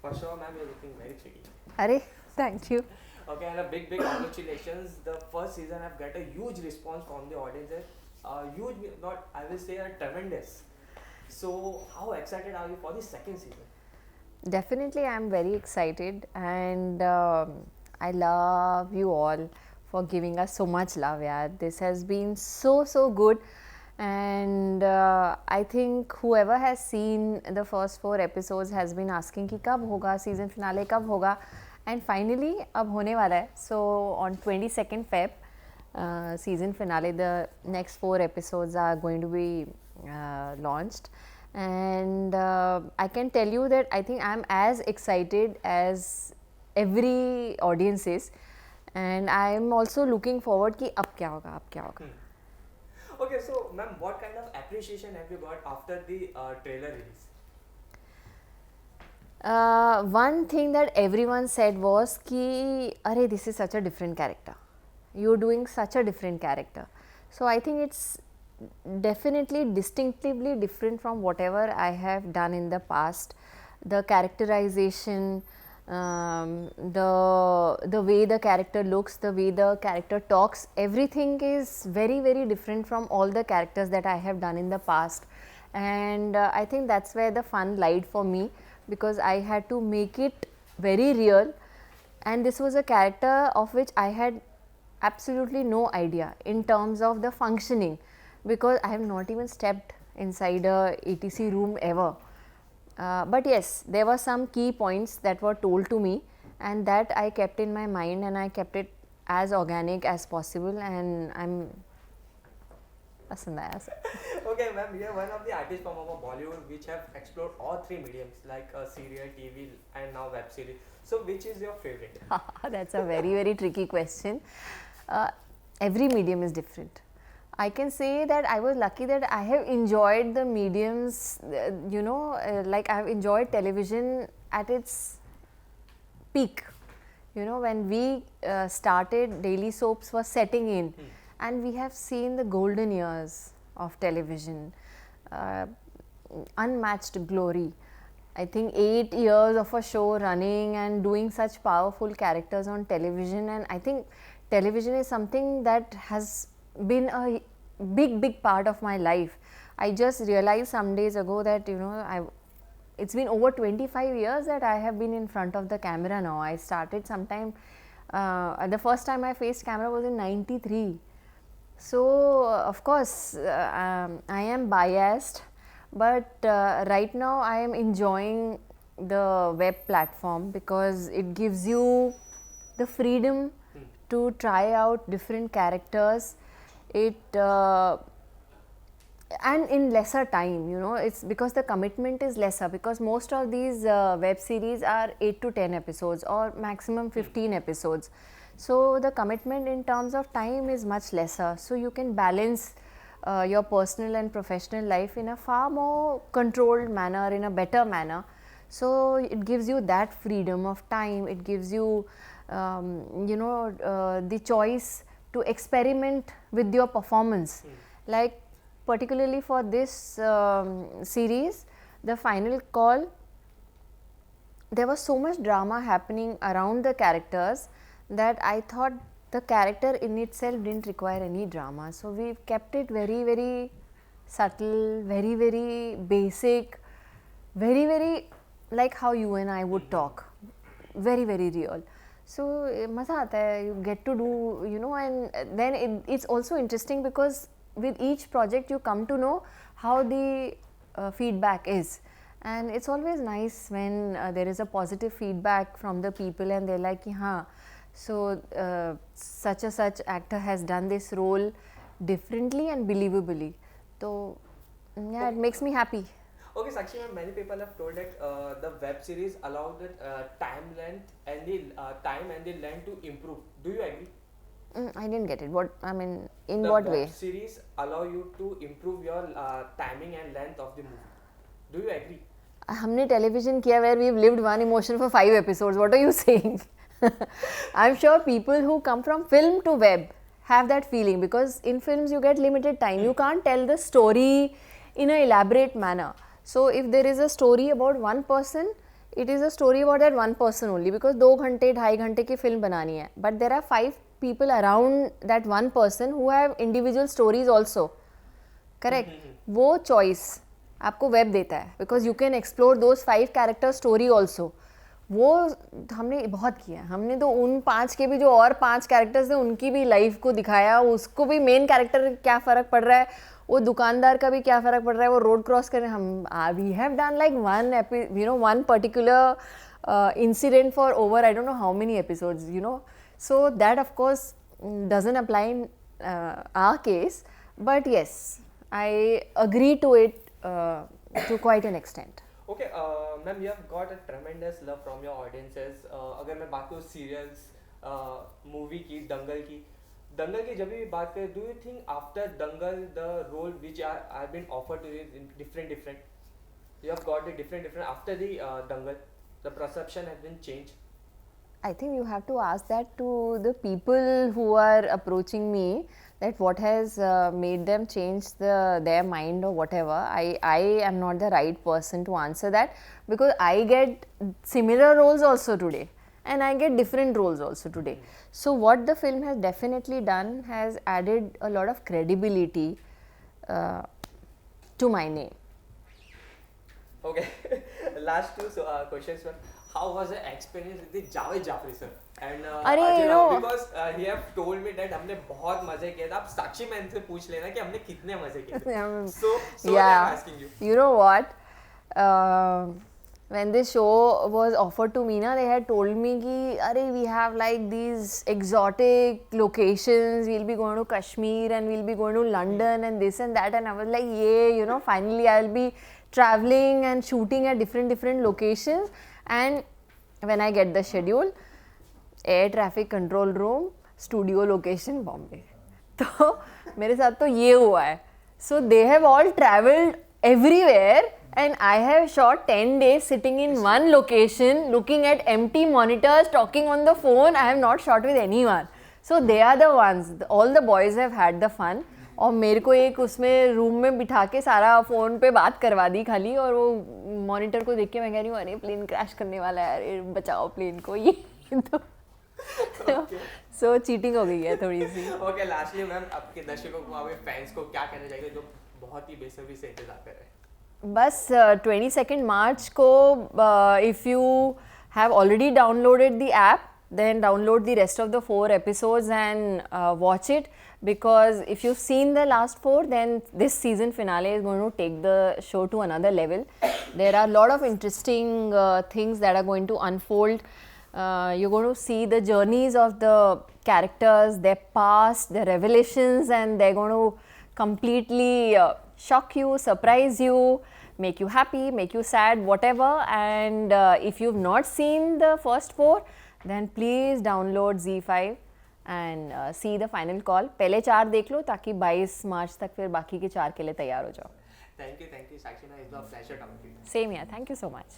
For sure, ma'am, you're looking very pretty. Arey, thank you. Okay, and a big congratulations. The first season I've got a huge response from the audience. Huge, not I will say a tremendous. So, how excited are you for the second season? Definitely, I'm very excited, and I love you all for giving us so much love. Yeah, this has been so good, and I think whoever has seen the first 4 episodes has been asking कि कब होगा season finale कब होगा, and finally अब होने वाला है. So on 22nd Feb, season finale, the next 4 episodes are going to be launched. And I can tell you that I think I'm as excited as every audience is, and I'm also looking forward कि अब क्या होगा, अब क्या होगा. Okay, so ma'am, what kind of appreciation have you got after the trailer release? One thing that everyone said was कि अरे this is such a different character. You're doing such a different character. So I think it's definitely distinctively different from whatever I have done in the past. The characterization, the way the character looks, the way the character talks, everything is very different from all the characters that I have done in the past. And I think that's where the fun lied for me, because I had to make it very real, and this was a character of which I had absolutely no idea in terms of the functioning, because I have not even stepped inside a ATC room ever. But yes, there were some key points that were told to me, and that I kept in my mind, and I kept it as organic as possible, and I'm पसंद आया सब. Okay, ma'am, you are one of the artists from our Bollywood which have explored all three mediums like serial, TV, and now web series. So, which is your favorite? That's a very tricky question. Every medium is different. I can say that I was lucky that I have enjoyed the mediums, like I have enjoyed television at its peak. You know, when we started, daily soaps were setting in, and we have seen the golden years of television, unmatched glory. I think 8 years of a show running and doing such powerful characters on television, and I think television is something that has been a big part of my life. I just realized some days ago that it's been over 25 years that I have been in front of the camera now. I started sometime, the first time I faced camera was in 93. So of course I am biased, but right now I am enjoying the web platform because it gives you the freedom to try out different characters. It and in lesser time, it's because the commitment is lesser, because most of these web series are 8 to 10 episodes or maximum 15 episodes. So the commitment in terms of time is much lesser, so you can balance your personal and professional life in a far more controlled manner, in a better manner. So it gives you that freedom of time. It gives you the choice to experiment with your performance. Like particularly for this series, the final call, there was so much drama happening around the characters that I thought the character in itself didn't require any drama. So we kept it very subtle, very basic, very like how you and I would talk, very real. So मज़ा आता है, you get to do, and then it's also interesting because with each project you come to know how the feedback is, and it's always nice when there is a positive feedback from the people and they're like, हाँ, so such a such actor has done this role differently and believably. So yeah, it makes me happy. Okay, Sakshi ma'am, many people have told that the web series allow the time length and the time and the length to improve. Do you agree? I didn't get it. What I mean, in the what web way? Series allow you to improve your timing and length of the movie. Do you agree? हमने television किया where we've lived one emotion for 5 episodes. What are you saying? I'm sure people who come from film to web have that feeling, because in films you get limited time. You can't tell the story in an elaborate manner. So if there is a story about one person, it is a story about that one person only, because 2 घंटे 2.5 घंटे की film बनानी है, but there are 5 people around that one person who have individual stories also. Correct? वो choice आपको web देता है, because you can explore those 5 character story also. वो हमने बहुत किया. हमने तो उन 5 के भी जो और 5 कैरेक्टर्स थे उनकी भी लाइफ को दिखाया, उसको भी मेन कैरेक्टर क्या फ़र्क पड़ रहा है, वो दुकानदार का भी क्या फ़र्क पड़ रहा है, वो रोड क्रॉस कर रहे हैं. हम we have done like one particular incident for over I don't know how many episodes, you know. So that of course doesn't apply in our case, but yes, I agree to it to quite an extent. Okay, ma'am, you have got a tremendous love from your audiences. अगर मैं बात करूँ serials, movie की, दंगल की जब भी बात करें, do you think after Dangal the role which are been offered to you in different, you have got the different after the Dangal, the perception has been changed? I think you have to ask that to the people who are approaching me, that what has made them change their mind or whatever. I am not the right person to answer that, because I get similar roles also today and I get different roles also today. So what the film has definitely done has added a lot of credibility to my name. Okay, last two questions, ma'am. How was the experience with the Javed Jafri sir and Ajay Rao? Because he have told me that हमने बहुत मजे किए थे. आप साक्षी ma'am से पूछ लेना कि हमने कितने मजे किए थे. So yeah, I'm asking you. You know what? When this show was offered to me, na, they had told me कि अरे we have like these exotic locations. We'll be going to Kashmir and we'll be going to London and this and that. And I was like, yeah, you know, finally I'll be traveling and shooting at different locations. And when I get the schedule, air traffic control room, studio location Bombay. तो मेरे साथ तो ये हुआ है. So they have all traveled everywhere and I have shot 10 days sitting in one location, looking at empty monitors, talking on the phone. I have not shot with anyone. So they are the ones. All the boys have had the fun. और मेरे को एक उसमें room में बिठा के सारा phone पे बात करवा दी खाली, और वो मॉनिटर को देख के मैं कह रही हूँ अरे प्लेन क्रैश करने वाला है, अरे बचाओ प्लेन को, ये तो सो चीटिंग हो गई है थोड़ी सी. ओके, लास्टली मैम, आपके दर्शकों को, आपके फैंस को क्या कहना चाहिए जो बहुत ही बेसब्री से इंतजार कर रहे हैं? बस 22 मार्च को if you have already downloaded the app, then download the rest of the 4 episodes and watch it, because if you've seen the last 4, then this season finale is going to take the show to another level. There are a lot of interesting things that are going to unfold. You're going to see the journeys of the characters, their past, their revelations, and they're going to completely shock you, surprise you, make you happy, make you sad, whatever. And if you've not seen the first 4, then please download ZEE5 and see the final call. पहले 4 देख लो ताकि 22 मार्च तक फिर बाकी के 4 के लिए तैयार हो जाओ. Thank you, Sakshi. It's a pleasure talking to you. Same here. Thank you so much.